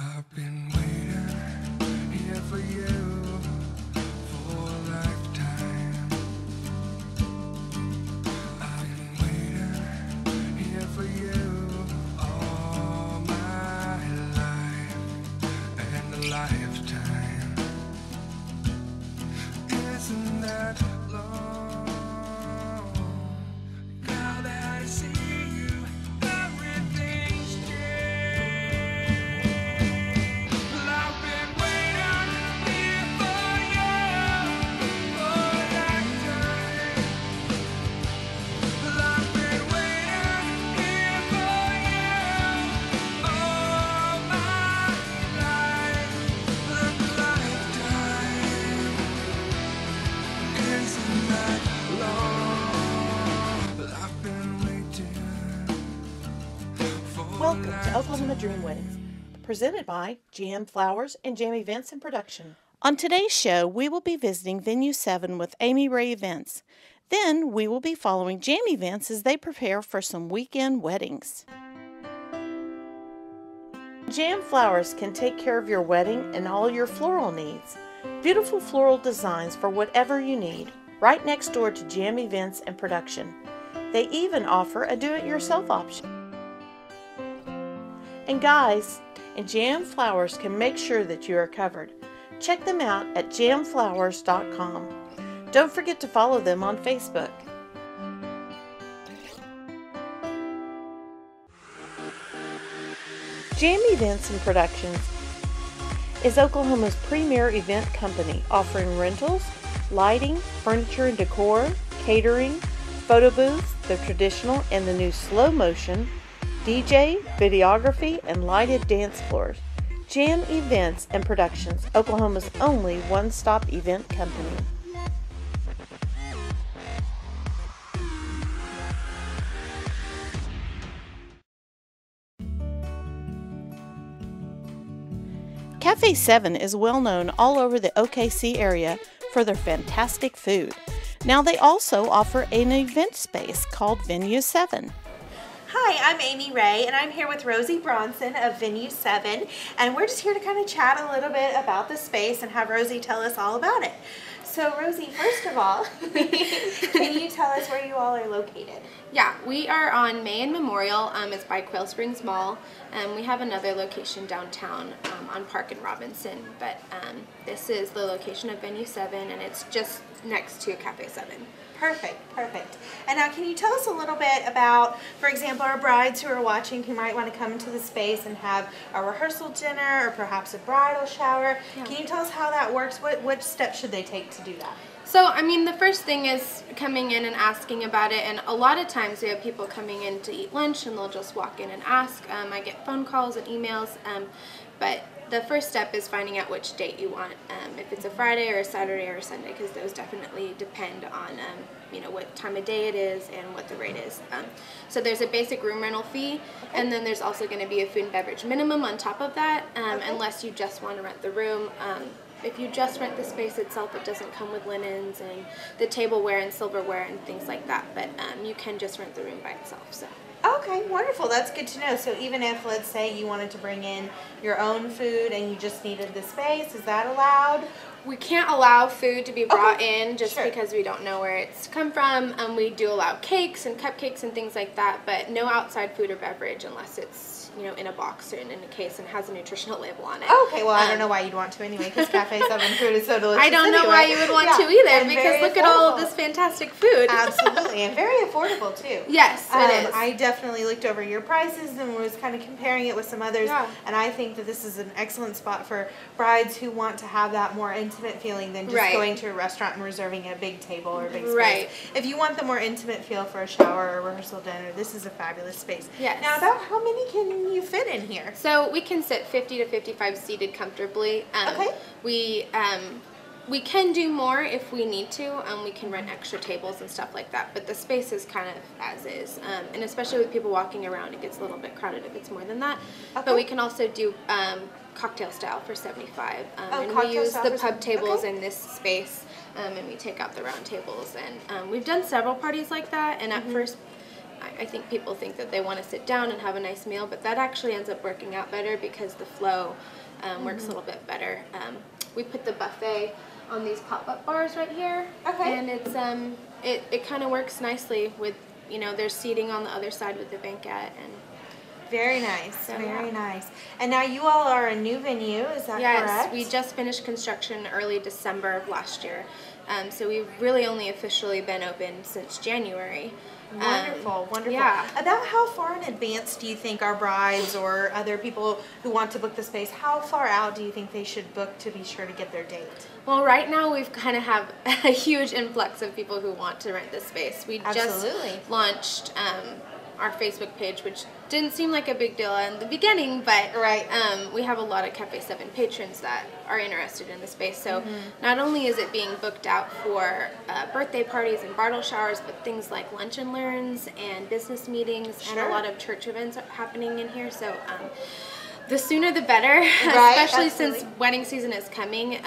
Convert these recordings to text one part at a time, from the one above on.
I've been waiting here for you for a lifetime. I've been waiting here for you all my life and a lifetime. Isn't that long? Now that I see you, everything's changed. Well, I've been waiting here for you for a lifetime. Well, I've been waiting here for you all my life and a lifetime. Isn't that long? Well, I've been waiting for Welcome to Oklahoma Dream Weddings, presented by GM Flowers and Jam Events and Production. On today's show, we will be visiting Venue 7 with Amy Ray Events. Then we will be following Jam Events as they prepare for some weekend weddings. Jam Flowers can take care of your wedding and all your floral needs. Beautiful floral designs for whatever you need, right next door to Jam Events and Production. They even offer a do-it-yourself option. And guys, Jam Flowers can make sure that you are covered. Check them out at jamflowers.com. Don't forget to follow them on Facebook. Jam Events and Productions is Oklahoma's premier event company, offering rentals, lighting, furniture and decor, catering, photo booths, the traditional and the new slow motion, DJ, videography, and lighted dance floors. Jam Events and Productions, Oklahoma's only one-stop event company. Cafe 7 is well known all over the OKC area for their fantastic food. Now they also offer an event space called Venue 7. Hi, I'm Amy Ray, and I'm here with Rosie Bronson of Venue 7, and we're just here to kind of chat a little bit about the space and have Rosie tell us all about it. So Rosie, first of all, can you tell us where you all are located? Yeah, we are on May and Memorial. It's by Quail Springs Mall. We have another location downtown on Park and Robinson, but this is the location of Venue 7, and it's just next to Cafe 7. Perfect, perfect. And now can you tell us a little bit about, for example, our brides who are watching who might want to come into the space and have a rehearsal dinner or perhaps a bridal shower. Yeah. Can you tell us how that works? What steps should they take to do that? So, I mean, the first thing is coming in and asking about it, and a lot of times we have people coming in to eat lunch and they'll just walk in and ask. I get phone calls and emails, but the first step is finding out which date you want, if it's a Friday or a Saturday or a Sunday, because those definitely depend on you know, what time of day it is and what the rate is. So there's a basic room rental fee, and then there's also going to be a food and beverage minimum on top of that, unless you just want to rent the room. If you just rent the space itself, it doesn't come with linens and the tableware and silverware and things like that, but you can just rent the room by itself. So. Okay, wonderful. That's good to know. So even if, let's say, you wanted to bring in your own food and you just needed the space, is that allowed? We can't allow food to be brought in just Sure. because we don't know where it's come from. We do allow cakes and cupcakes and things like that, but no outside food or beverage unless it's, you know, in a box or in a case and has a nutritional label on it. Okay, well, I don't know why you'd want to anyway, because Cafe 7 food is so delicious. I don't know anyway. why you would want Yeah, to either, and because very look at all of affordable. this fantastic food. Absolutely, and very affordable too. Yes, it is. I definitely looked over your prices and was kind of comparing it with some others, Yeah. and I think that this is an excellent spot for brides who want to have that more intimate feeling than just Right. going to a restaurant and reserving a big table or a big space. Right. If you want the more intimate feel for a shower or a rehearsal dinner, this is a fabulous space. Yes. Now, about how many can you fit in here? So we can sit 50 to 55 seated comfortably. Okay. We can do more if we need to. We can rent extra tables and stuff like that, but the space is kind of as is. And especially with people walking around, it gets a little bit crowded if it's more than that. Okay. But we can also do cocktail style for 75. And we cocktail use style the for pub 70. tables Okay. in this space, and we take out the round tables. And we've done several parties like that, and at first, I think people think that they want to sit down and have a nice meal, but that actually ends up working out better because the flow works a little bit better. We put the buffet on these pop-up bars right here, Okay. and it's it kind of works nicely with, you know, there's seating on the other side with the banquette, and Very nice. So, Very yeah. nice. And now you all are a new venue, is that yes, correct? we just finished construction early December of last year, so we've really only officially been open since January. Wonderful, wonderful. Yeah. About how far in advance do you think our brides or other people who want to book the space, how far out do you think they should book to be sure to get their date? Well, right now we've kind of have a huge influx of people who want to rent this space. We Absolutely. just launched our Facebook page, which didn't seem like a big deal in the beginning, but Right. we have a lot of Cafe 7 patrons that are interested in the space. So not only is it being booked out for birthday parties and bridal showers, but things like lunch and learns and business meetings and Sure. a lot of church events are happening in here. So the sooner the better, Right, especially absolutely. since wedding season is coming.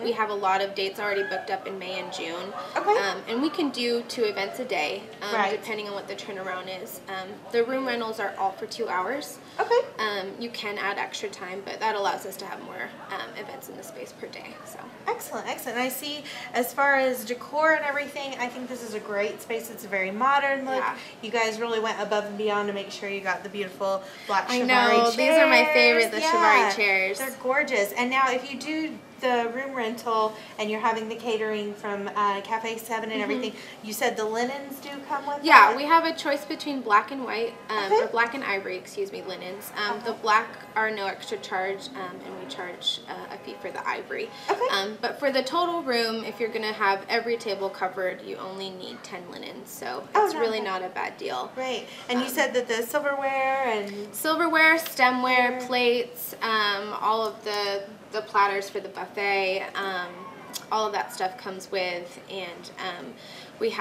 We have a lot of dates already booked up in May and June. Okay. And we can do 2 events a day, Right. depending on what the turnaround is. The room rentals are all for 2 hours. Okay. You can add extra time, but that allows us to have more events in the space per day. So Excellent, excellent. I see as far as decor and everything, I think this is a great space. It's a very modern look. Yeah. You guys really went above and beyond to make sure you got the beautiful black I Chiavari know, chairs. these are my favorite, the Yeah, Chiavari chairs. They're gorgeous. And now if you do the room rental and you're having the catering from Cafe 7 and everything, you said the linens do come with yeah, that? we have a choice between black and white, Okay. or black and ivory, excuse me, linens. The black are no extra charge, and we charge a fee for the ivory. Okay. But for the total room, if you're going to have every table covered, you only need 10 linens, so Oh, it's not really bad. not a bad deal. Right. And you said that the silverware and Silverware, stemware, plates, all of the platters for the buffet, all of that stuff comes with, and we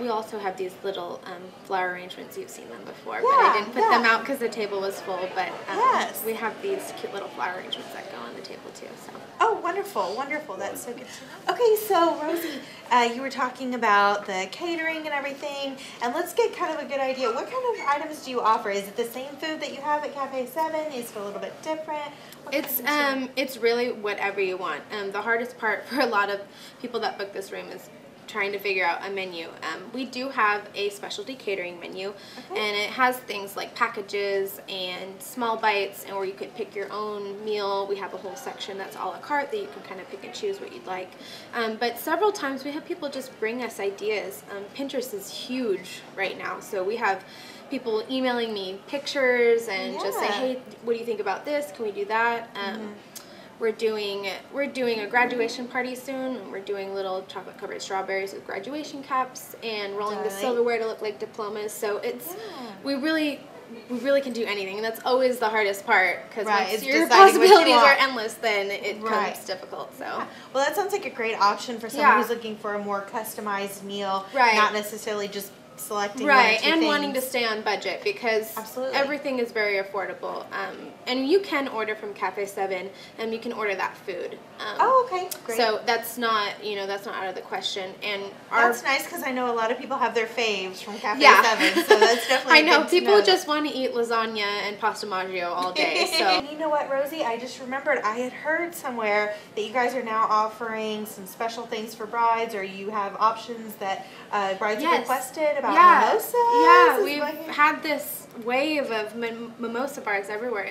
also have these little flower arrangements. You've seen them before, but Yeah, I didn't put yeah. them out because the table was full. But Yes. we have these cute little flower arrangements that go on the table too. So. oh, wonderful, wonderful. That's so good to know. Okay, so Rosie, you were talking about the catering and everything, and let's get kind of a good idea. What kind of items do you offer? Is it the same food that you have at Cafe 7? Is it a little bit different? What It's kind of it's really whatever you want. The hardest part for a lot of people that book this room is trying to figure out a menu. We do have a specialty catering menu, and it has things like packages and small bites, and where you could pick your own meal. We have a whole section that's a la carte that you can kind of pick and choose what you'd like. But several times we have people just bring us ideas. Pinterest is huge right now, so we have people emailing me pictures and just say, Yeah. hey, what do you think about this? Can we do that? We're doing a graduation party soon, and we're doing little chocolate covered strawberries with graduation caps and rolling the Right. silverware to look like diplomas. So it's Yeah. we really can do anything, and that's always the hardest part because Right, once it's your deciding what you possibilities are want. endless, then it Right. becomes difficult. So. Well, that sounds like a great option for someone Yeah. who's looking for a more customized meal, Right. not necessarily just selecting one or Right, two and things. wanting to stay on budget because Absolutely. everything is very affordable. And you can order from Cafe 7, and you can order that food. Oh, okay, great. So that's not out of the question. And our That's nice because I know a lot of people have their faves from Cafe Yeah. 7, so that's definitely I know good to people know. just want to eat lasagna and pasta maggio all day. So And you know what, Rosie? I just remembered I had heard somewhere that you guys are now offering some special things for brides, or you have options that brides have Yes. requested about yeah, mimosas. yeah, Is we've what- had this wave of mimosa bars everywhere.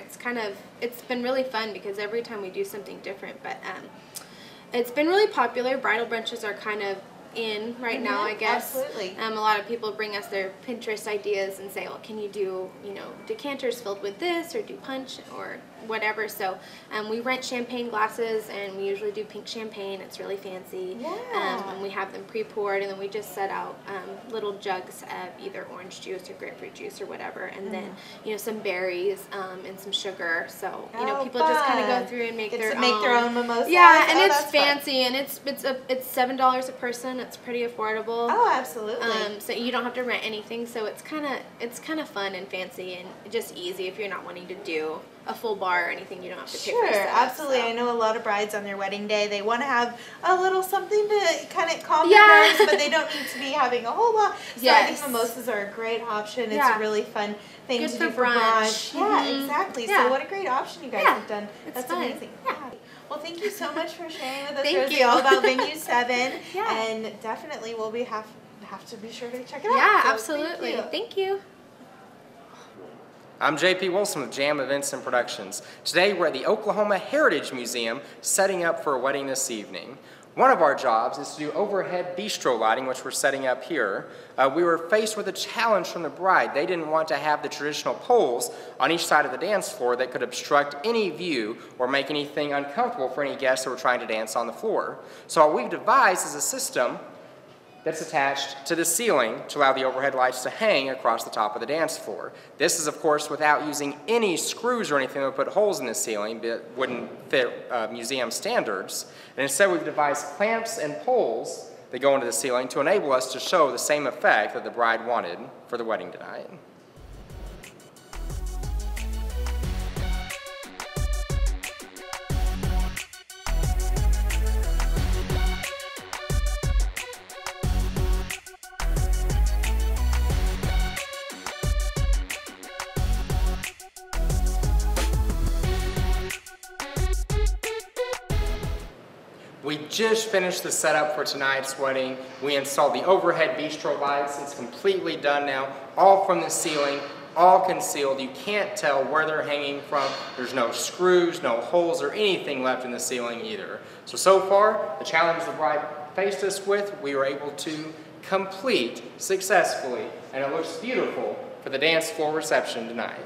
It's been really fun because every time we do something different, but it's been really popular. Bridal brunches are kind of in right now, I guess. Absolutely. A lot of people bring us their Pinterest ideas and say, well, can you do, decanters filled with this, or do punch, or whatever. So we rent champagne glasses, and we usually do pink champagne. It's really fancy. Yeah. And we have them pre-poured, and then we just set out little jugs of either orange juice or grapefruit juice or whatever, and then some berries and some sugar. So Oh, people just kind of fun. go through and make Get their to make own. their own mimosas. Yeah, and Oh, it's that's fun. fancy, and it's $7 a person. and it's pretty affordable. Oh, absolutely. So you don't have to rent anything, so it's kind of fun and fancy and just easy if you're not wanting to do a full bar or anything. You don't have to pay for Sure, stuff, absolutely. so. I know a lot of brides on their wedding day, they want to have a little something to kind of calm Yeah. their nerves, but they don't need to be having a whole lot. So I think Yes. mimosas are a great option. It's Yeah. a really fun thing Good to for do for brunch. brunch. Yeah, Mhm. exactly. Yeah. So what a great option you guys Yeah. have done. It's That's fun. amazing. Yeah. Well, thank you so much for sharing with us, Thank Rosie, you. all about Venue 7. Yeah. And definitely we'll have to be sure to check it out. Yeah, So absolutely. Thank you. Thank you. I'm JP Wilson with Jam Events and Productions. Today we're at the Oklahoma Heritage Museum setting up for a wedding this evening. One of our jobs is to do overhead bistro lighting, which we're setting up here. We were faced with a challenge from the bride. They didn't want to have the traditional poles on each side of the dance floor that could obstruct any view or make anything uncomfortable for any guests that were trying to dance on the floor. So what we've devised is a system that's attached to the ceiling to allow the overhead lights to hang across the top of the dance floor. This is, of course, without using any screws or anything that would put holes in the ceiling, but wouldn't fit museum standards. And instead, we've devised clamps and poles that go into the ceiling to enable us to show the same effect that the bride wanted for the wedding tonight. We just finished the setup for tonight's wedding. We installed the overhead bistro lights. It's completely done now, all from the ceiling, all concealed. You can't tell where they're hanging from. There's no screws, no holes, or anything left in the ceiling either. So far, the challenge the bride faced us with, we were able to complete successfully, and it looks beautiful for the dance floor reception tonight.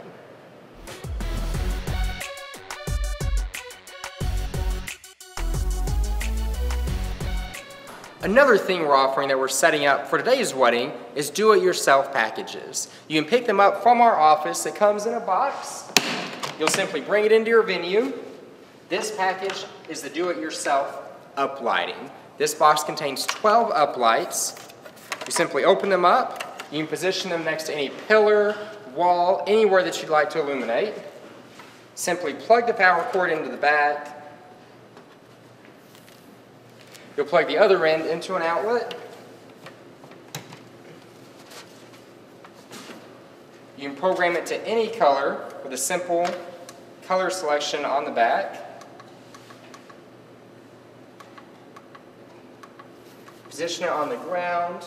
Another thing we're offering that we're setting up for today's wedding is do-it-yourself packages. You can pick them up from our office. It comes in a box. You'll simply bring it into your venue. This package is the do-it-yourself uplighting. This box contains 12 uplights. You simply open them up. You can position them next to any pillar, wall, anywhere that you'd like to illuminate. Simply plug the power cord into the back. You'll plug the other end into an outlet. You can program it to any color with a simple color selection on the back. Position it on the ground.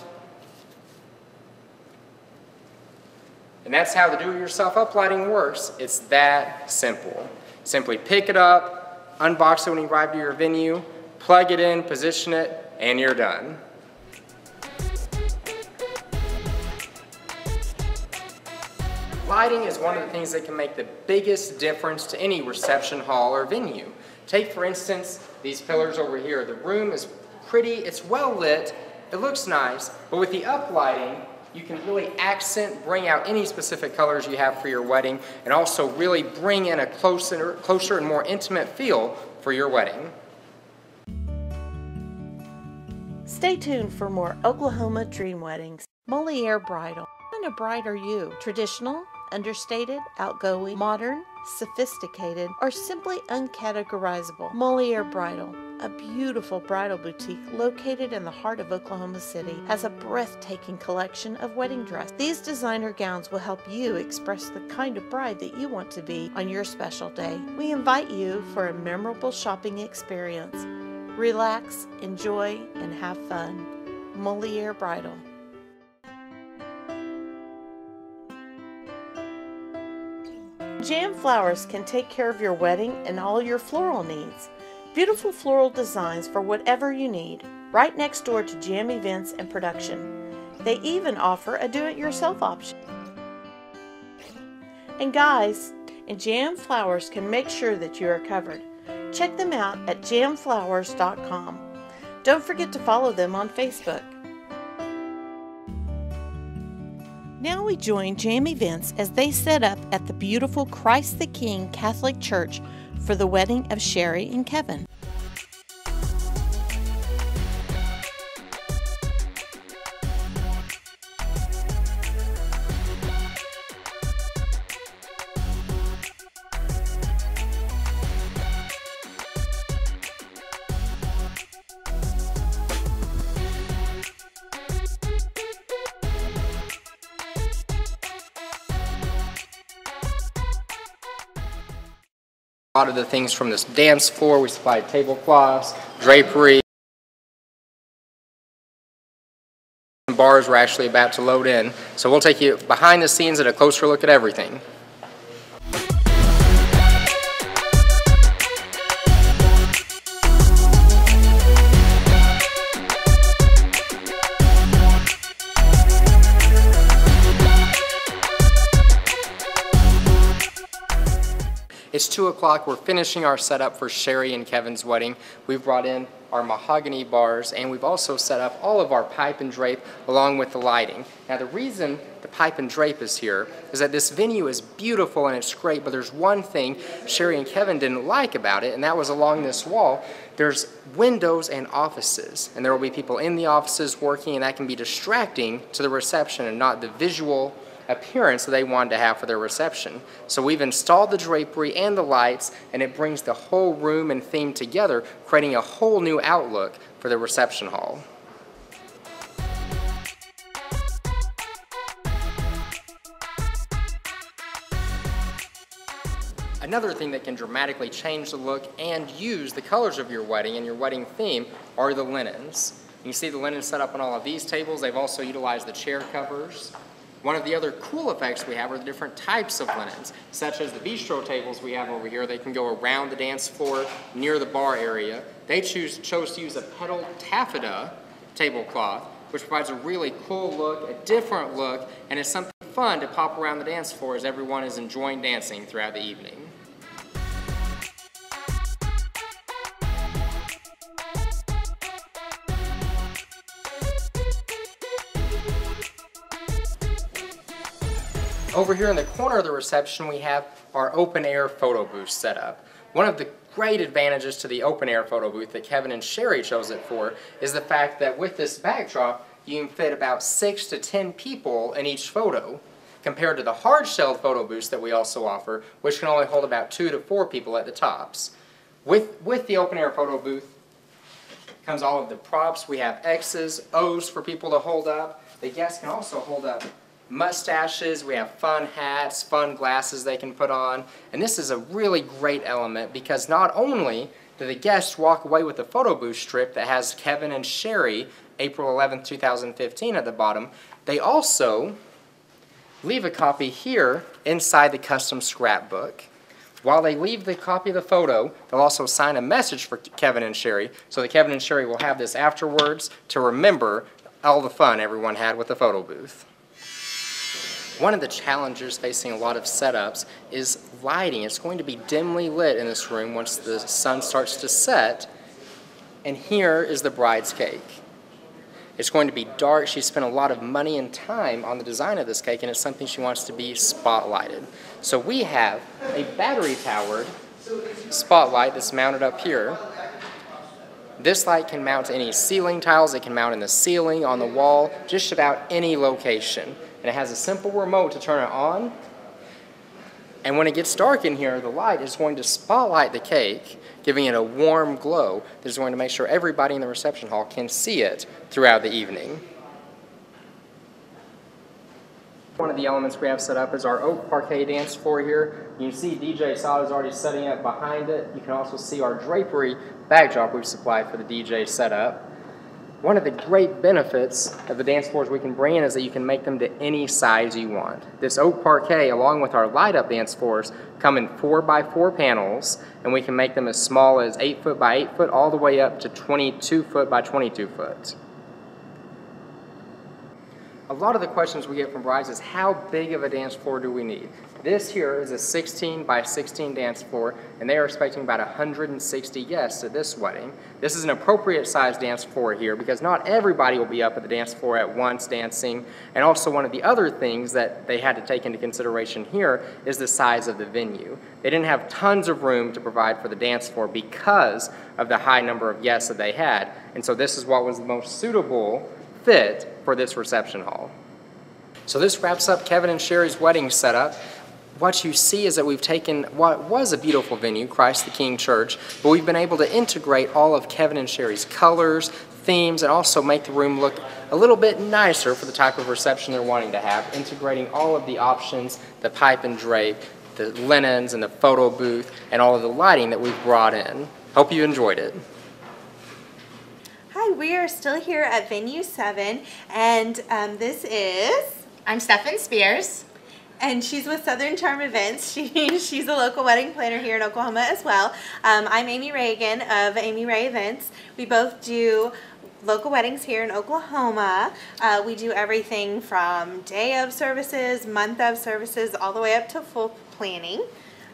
And that's how the do-it-yourself uplighting works. It's that simple. Simply pick it up, unbox it when you arrive to your venue, plug it in, position it, and you're done. Lighting is one of the things that can make the biggest difference to any reception hall or venue. Take, for instance, these pillars over here. The room is pretty, it's well lit, it looks nice, but with the uplighting, you can really bring out any specific colors you have for your wedding, and also really bring in a closer and more intimate feel for your wedding. Stay tuned for more Oklahoma Dream Weddings. Moliere Bridal. What kind of bride are you? Traditional, understated, outgoing, modern, sophisticated, or simply uncategorizable? Moliere Bridal, a beautiful bridal boutique located in the heart of Oklahoma City, has a breathtaking collection of wedding dresses. These designer gowns will help you express the kind of bride that you want to be on your special day. We invite you for a memorable shopping experience. Relax, enjoy, and have fun. Moliere Bridal. Jam Flowers can take care of your wedding and all your floral needs. Beautiful floral designs for whatever you need, right next door to Jam Events and Production. They even offer a do-it-yourself option. And guys, Jam Flowers can make sure that you are covered. Check them out at jamflowers.com. Don't forget to follow them on Facebook. Now we join Jam Events as they set up at the beautiful Christ the King Catholic Church for the wedding of Sherry and Kevin. A lot of the things from this dance floor, we supplied tablecloths, drapery. Bars we're actually about to load in. So we'll take you behind the scenes at a closer look at everything. It's 2 o'clock. We're finishing our setup for Sherry and Kevin's wedding. We've brought in our mahogany bars, and we've also set up all of our pipe and drape along with the lighting. Now, the reason the pipe and drape is here is that this venue is beautiful and it's great, but there's one thing Sherry and Kevin didn't like about it, and that was along this wall, there's windows and offices, and there will be people in the offices working, and that can be distracting to the reception and not the visual appearance that they wanted to have for their reception. So we've installed the drapery and the lights, and it brings the whole room and theme together, creating a whole new outlook for the reception hall. Another thing that can dramatically change the look and use the colors of your wedding and your wedding theme are the linens. You can see the linens set up on all of these tables. They've also utilized the chair covers. One of the other cool effects we have are the different types of linens, such as the bistro tables we have over here. They can go around the dance floor near the bar area. They chose to use a petal taffeta tablecloth, which provides a really cool look, a different look, and it's something fun to pop around the dance floor as everyone is enjoying dancing throughout the evening. Over here in the corner of the reception, we have our open air photo booth set up. One of the great advantages to the open air photo booth that Kevin and Sherry chose it for is the fact that with this backdrop, you can fit about 6 to 10 people in each photo, compared to the hard-shelled photo booths that we also offer, which can only hold about 2 to 4 people at the tops. With the open air photo booth comes all of the props. We have X's, O's for people to hold up. The guests can also hold up mustaches, we have fun hats, fun glasses they can put on, and this is a really great element because not only do the guests walk away with a photo booth strip that has Kevin and Sherry, April 11th, 2015 at the bottom, they also leave a copy here inside the custom scrapbook. While they leave the copy of the photo, they'll also sign a message for Kevin and Sherry, so that Kevin and Sherry will have this afterwards to remember all the fun everyone had with the photo booth. One of the challenges facing a lot of setups is lighting. It's going to be dimly lit in this room once the sun starts to set. And here is the bride's cake. It's going to be dark. She spent a lot of money and time on the design of this cake, and it's something she wants to be spotlighted. So we have a battery-powered spotlight that's mounted up here. This light can mount to any ceiling tiles. It can mount in the ceiling, on the wall, just about any location. And it has a simple remote to turn it on. And when it gets dark in here, the light is going to spotlight the cake, giving it a warm glow that is going to make sure everybody in the reception hall can see it throughout the evening. One of the elements we have set up is our oak parquet dance floor here. You can see DJ Saad is already setting up behind it. You can also see our drapery backdrop we've supplied for the DJ setup. One of the great benefits of the dance floors we can bring in is that you can make them to any size you want. This oak parquet, along with our light-up dance floors, come in 4x4 panels, and we can make them as small as 8 foot by 8 foot all the way up to 22 foot by 22 foot. A lot of the questions we get from brides is how big of a dance floor do we need? This here is a 16 by 16 dance floor, and they are expecting about 160 guests at this wedding. This is an appropriate size dance floor here because not everybody will be up at the dance floor at once dancing. And also one of the other things that they had to take into consideration here is the size of the venue. They didn't have tons of room to provide for the dance floor because of the high number of guests that they had. And so this is what was the most suitable fit for this reception hall. So this wraps up Kevin and Sherry's wedding setup. What you see is that we've taken what was a beautiful venue, Christ the King Church, but we've been able to integrate all of Kevin and Sherry's colors, themes, and also make the room look a little bit nicer for the type of reception they're wanting to have, integrating all of the options, the pipe and drape, the linens and the photo booth and all of the lighting that we've brought in. Hope you enjoyed it. Hi, we are still here at Venue 7, and this is... I'm Stephen Spears. And she's with Southern Charm Events. She's a local wedding planner here in Oklahoma as well. I'm Amy Reagan of Amy Ray Events. We both do local weddings here in Oklahoma. We do everything from day of services, month of services, all the way up to full planning.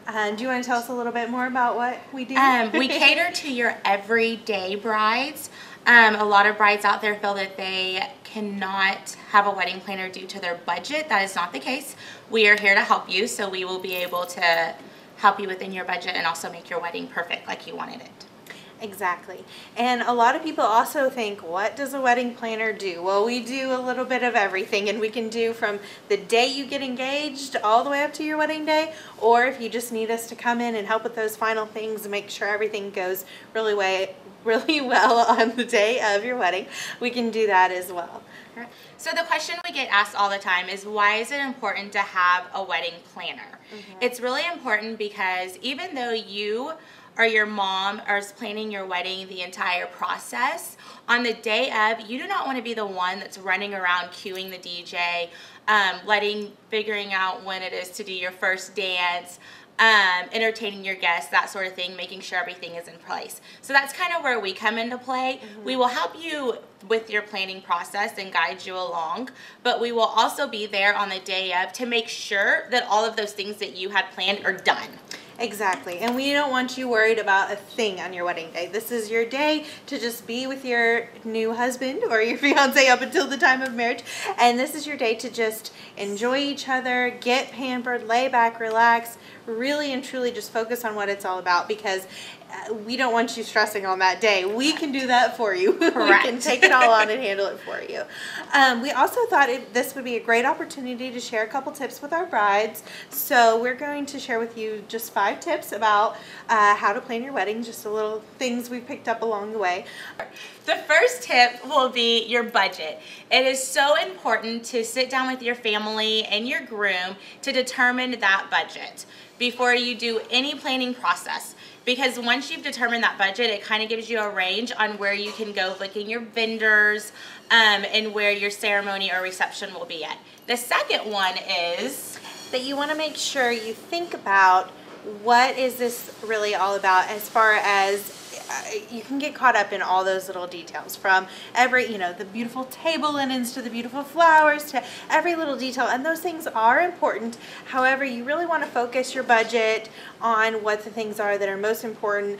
Do you want to tell us a little bit more about what we do? We cater to your everyday brides. A lot of brides out there feel that they cannot have a wedding planner due to their budget. That is not the case. We are here to help you, so we will be able to help you within your budget and also make your wedding perfect like you wanted it. Exactly. And a lot of people also think, what does a wedding planner do? Well, we do a little bit of everything, and we can do from the day you get engaged all the way up to your wedding day, or if you just need us to come in and help with those final things and make sure everything goes really well on the day of your wedding, we can do that as well. So the question we get asked all the time is, why is it important to have a wedding planner? It's really important because even though you or your mom is planning your wedding the entire process, on the day of, you do not want to be the one that's running around cueing the DJ, figuring out when it is to do your first dance, entertaining your guests, that sort of thing, making sure everything is in place. So that's kind of where we come into play. We will help you with your planning process and guide you along, but we will also be there on the day of to make sure that all of those things that you had planned are done. Exactly. And we don't want you worried about a thing on your wedding day. This is your day to just be with your new husband or your fiance up until the time of marriage. And this is your day to just enjoy each other, get pampered, lay back, relax, really and truly just focus on what it's all about, because we don't want you stressing on that day. We can do that for you. We can take it all on and handle it for you. We also thought this would be a great opportunity to share a couple tips with our brides. So we're going to share with you just 5 tips about how to plan your wedding, just a little things we picked up along the way. The first tip will be your budget. It is so important to sit down with your family and your groom to determine that budget before you do any planning process. Because once you've determined that budget, it kind of gives you a range on where you can go looking your vendors and where your ceremony or reception will be at. The second one is that you want to make sure you think about, what is this really all about, as far as you can get caught up in all those little details, from every, the beautiful table linens to the beautiful flowers to every little detail, and those things are important. However, you really want to focus your budget on what the things are that are most important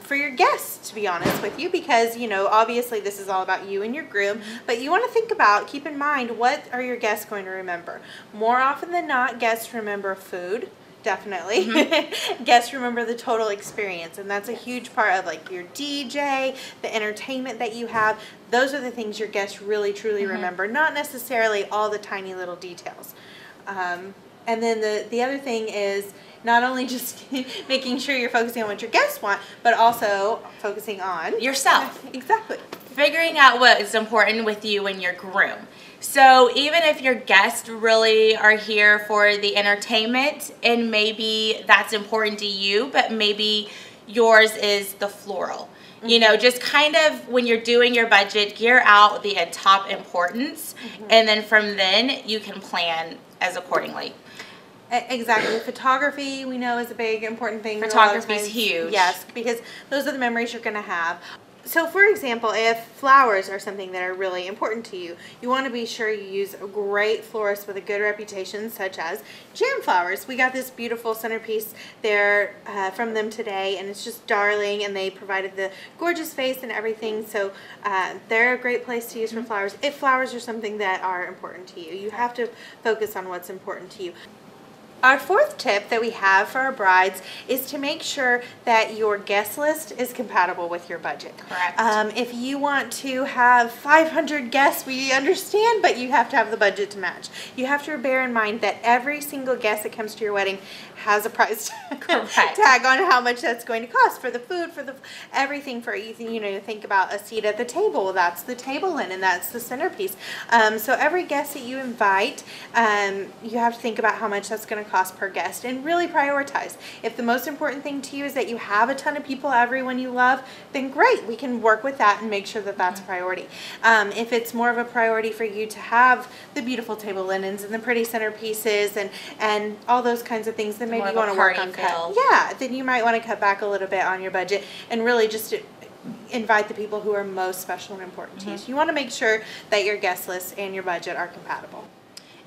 for your guests, to be honest with you, because obviously this is all about you and your groom, but you want to keep in mind, what are your guests going to remember? More often than not, guests remember food. Definitely. Guests remember the total experience, and that's a huge part of like your DJ, the entertainment that you have. Those are the things your guests really truly remember, not necessarily all the tiny little details. And then the other thing is not only just making sure you're focusing on what your guests want, but also focusing on yourself. Exactly. Figuring out what is important with you and your groom. So even if your guests really are here for the entertainment, and maybe that's important to you, but maybe yours is the floral. Just kind of, when you're doing your budget, gear out the top importance, and then from then you can plan as accordingly. Exactly. Photography, we know, is a big important thing. Photography is huge. Yes, because those are the memories you're going to have. So, for example, if flowers are something that are really important to you, you want to be sure you use a great florist with a good reputation, such as Jam Flowers. We got this beautiful centerpiece there from them today, and it's just darling, and they provided the gorgeous vase and everything. So they're a great place to use for flowers. If flowers are something that are important to you, you have to focus on what's important to you. Our fourth tip that we have for our brides is to make sure that your guest list is compatible with your budget. Correct. If you want to have 500 guests, we understand, but you have to have the budget to match. You have to bear in mind that every single guest that comes to your wedding has a price tag on how much that's going to cost for the food, for the everything, for think about a seat at the table. That's the table linen, that's the centerpiece. So every guest that you invite, you have to think about how much that's going to cost per guest, and really prioritize. If the most important thing to you is that you have a ton of people, everyone you love, then great, we can work with that and make sure that that's a priority. If it's more of a priority for you to have the beautiful table linens and the pretty centerpieces and all those kinds of things, then maybe you want to work on cut. Yeah, then you might want to cut back a little bit on your budget and really just invite the people who are most special and important to you. So you want to make sure that your guest list and your budget are compatible.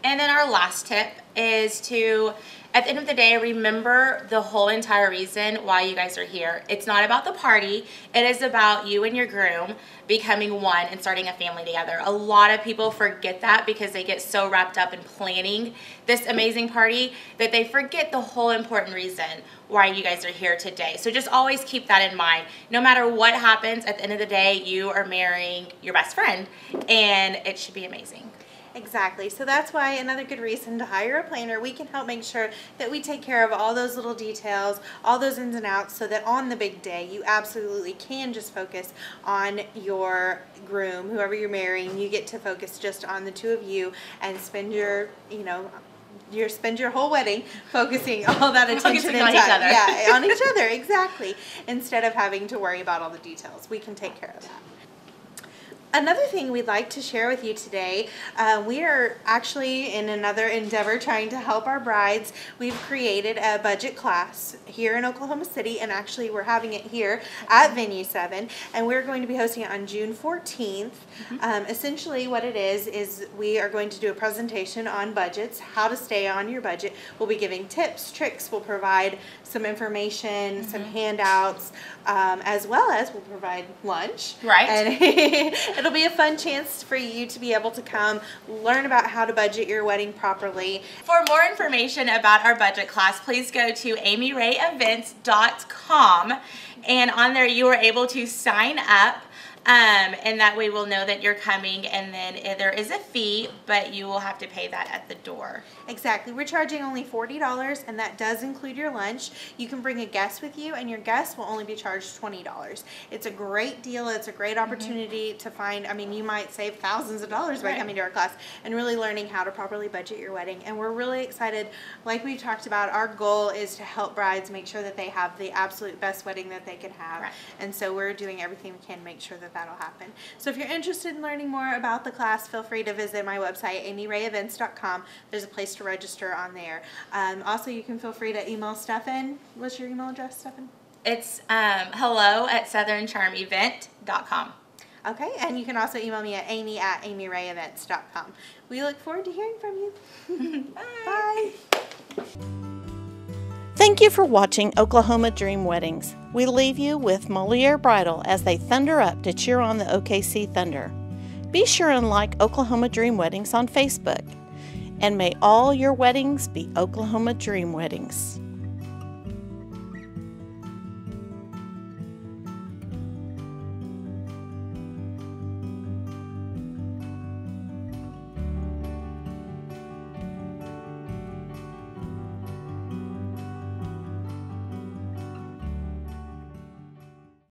And then our last tip is to, at the end of the day, remember the whole entire reason why you guys are here. It's not about the party. It is about you and your groom becoming one and starting a family together. A lot of people forget that because they get so wrapped up in planning this amazing party that they forget the whole important reason why you guys are here today. So just always keep that in mind. No matter what happens, at the end of the day, you are marrying your best friend, and it should be amazing. Exactly. So that's why another good reason to hire a planner. We can help make sure that we take care of all those little details, all those ins and outs, so that on the big day you absolutely can just focus on your groom, whoever you're marrying. You get to focus just on the two of you and spend your, spend your whole wedding focusing all that attention on each other. Yeah, on each other, exactly. Instead of having to worry about all the details. We can take care of that. Another thing we'd like to share with you today, we are actually in another endeavor trying to help our brides. We've created a budget class here in Oklahoma City, and actually we're having it here at Venue 7, and we're going to be hosting it on June 14th. Essentially what it is we are going to do a presentation on budgets, how to stay on your budget. We'll be giving tips, tricks, we'll provide some information, some handouts, as well as we'll provide lunch. Right. And it'll be a fun chance for you to be able to come learn about how to budget your wedding properly. For more information about our budget class, please go to amyrayevents.com, and on there you are able to sign up. And that way we'll know that you're coming, and then there is a fee, but you will have to pay that at the door. Exactly. We're charging only $40, and that does include your lunch. You can bring a guest with you, and your guest will only be charged $20. It's a great deal. It's a great opportunity to find, you might save thousands of dollars by coming to our class and really learning how to properly budget your wedding. And we're really excited. Like we talked about, our goal is to help brides make sure that they have the absolute best wedding that they can have. Right. And so we're doing everything we can to make sure that that'll happen. So if you're interested in learning more about the class, feel free to visit my website, amyrayevents.com. There's a place to register on there. Also, you can feel free to email Stefan. What's your email address, Stefan? It's hello@southerncharmevent.com. Okay, and you can also email me at amy@amyrayevents.com. We look forward to hearing from you. Bye. Thank you for watching Oklahoma Dream Weddings. We leave you with Moliere Bridal as they thunder up to cheer on the OKC Thunder. Be sure and like Oklahoma Dream Weddings on Facebook. And may all your weddings be Oklahoma Dream Weddings.